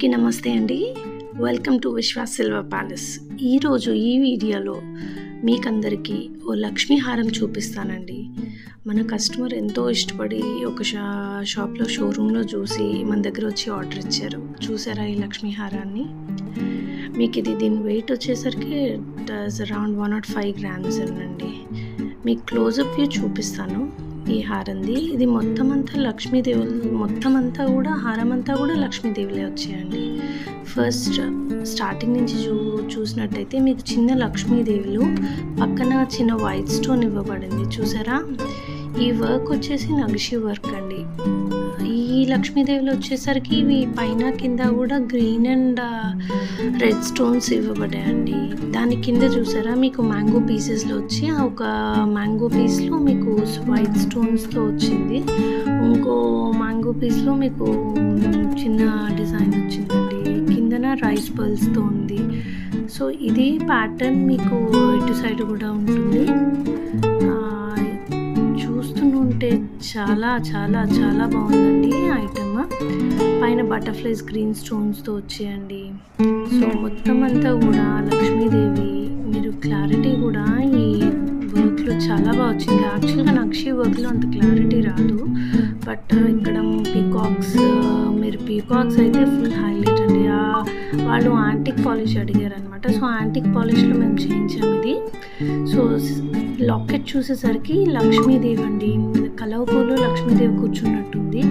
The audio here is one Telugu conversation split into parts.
అందరికీ నమస్తే అండి. Welcome to Vishwas silver palace. ఈరోజు ఈ వీడియోలో మీకందరికీ ఓ లక్ష్మీ హారం చూపిస్తానండి. మన కస్టమర్ ఎంతో ఇష్టపడి ఒక షాప్లో షోరూంలో చూసి మన దగ్గర వచ్చి ఆర్డర్ ఇచ్చారు. చూసారా ఈ లక్ష్మీ హారాన్ని? మీకు దీని వెయిట్ వచ్చేసరికి ఇట్ ఈస్ అరౌండ్ 105 grams అండి. మీకు క్లోజప్ వ్యూ చూపిస్తాను ఈ హారంది. ఇది మొత్తం అంతా లక్ష్మీదేవులు, మొత్తం అంతా కూడా హారం అంతా కూడా లక్ష్మీదేవులే వచ్చాయండి. ఫస్ట్ స్టార్టింగ్ నుంచి చూసినట్టయితే మీకు చిన్న లక్ష్మీదేవులు పక్కన చిన్న వైట్ స్టోన్ ఇవ్వబడింది. చూసారా? ఈ వర్క్ వచ్చేసి నగిషి వర్క్ అండి. ఈ లక్ష్మీదేవులు వచ్చేసరికి ఇవి పైన కింద కూడా గ్రీన్ అండ్ రెడ్ స్టోన్స్ ఇవ్వబడ్డాయండి. దాని కింద చూసారా మీకు మ్యాంగో పీసెస్లో వచ్చి ఒక మ్యాంగో పీస్లో మీకు వైట్ స్టోన్స్తో వచ్చింది, ఇంకో మ్యాంగో పీస్లో మీకు చిన్న డిజైన్ వచ్చిందండి. కిందన రైస్ పర్ల్స్తో ఉంది. సో ఇది ప్యాటర్న్ మీకు ఇటు సైడ్ కూడా ఉంటుంది. చూస్తుంటే చాలా చాలా చాలా బాగుందండి ఐటమ్. పైన బటర్ఫ్లైస్ గ్రీన్ స్టోన్స్తో వచ్చాయండి. సో మొత్తం అంతా కూడా లక్ష్మీదేవి, మీరు క్లారిటీ కూడా ఈ వర్క్లో చాలా బాగా వచ్చింది. యాక్చువల్గా నక్షి వర్క్లో అంత క్లారిటీ రాదు, బట్ ఇక్కడ పీకాక్స్ అయితే ఫుల్ హైలైట్ అండి. వాళ్ళు యాంటిక్ పాలిష్ అడిగారు అనమాట. సో యాంటిక్ పాలిష్లో మేము చేయించాము ఇది. సో లాకెట్ చూసేసరికి లక్ష్మీదేవి అండి, కలవపూలో లక్ష్మీదేవి కూర్చున్నట్టుంది.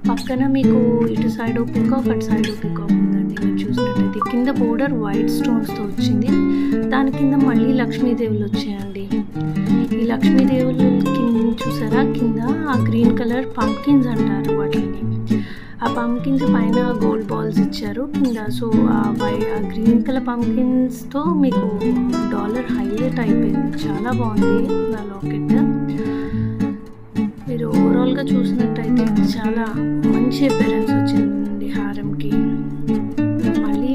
పక్కన మీకు ఇటు సైడ్ పీకాక్, అటు సైడ్ పీకాక్ ఉందండి. మీరు చూసినట్టయితే కింద బోర్డర్ వైట్ స్టోన్స్తో వచ్చింది. దాని కింద మళ్ళీ లక్ష్మీదేవులు వచ్చాయండి. ఈ లక్ష్మీదేవులు కింద చూసారా, కింద ఆ గ్రీన్ కలర్ పంకిన్స్ అంటారు వాటిని. ఆ పంకిన్స్ పైన గోల్డ్ బాల్స్ ఇచ్చారు కింద. సో ఆ గ్రీన్ కలర్ పంకిన్స్తో మీకు డాలర్ హైలైట్ అయిపోయింది. చాలా బాగుంది నా లాకెట్. మీరు ఓవరాల్గా చూసినట్టయితే చాలా మంచి అపియరెన్స్ వచ్చిందండి హారంకి. మళ్ళీ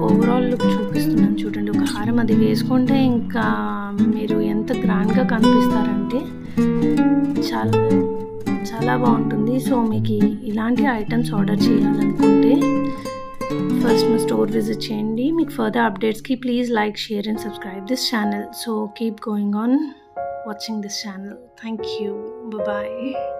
ఓవరాల్ లుక్ చూపిస్తున్నాను చూడండి. ఒక హారం అది వేసుకుంటే ఇంకా మీరు ఎంత గ్రాండ్గా కనిపిస్తారంటే చాలా చాలా బాగుంటుంది. సో మీకు ఇలాంటి ఐటమ్స్ ఆర్డర్ చేయాలనుకుంటే ఫస్ట్ మా స్టోర్ విజిట్ చేయండి. మీకు ఫర్దర్ అప్డేట్స్కి please like, share and subscribe this channel. So keep going on watching this channel. Thank you. Bye bye.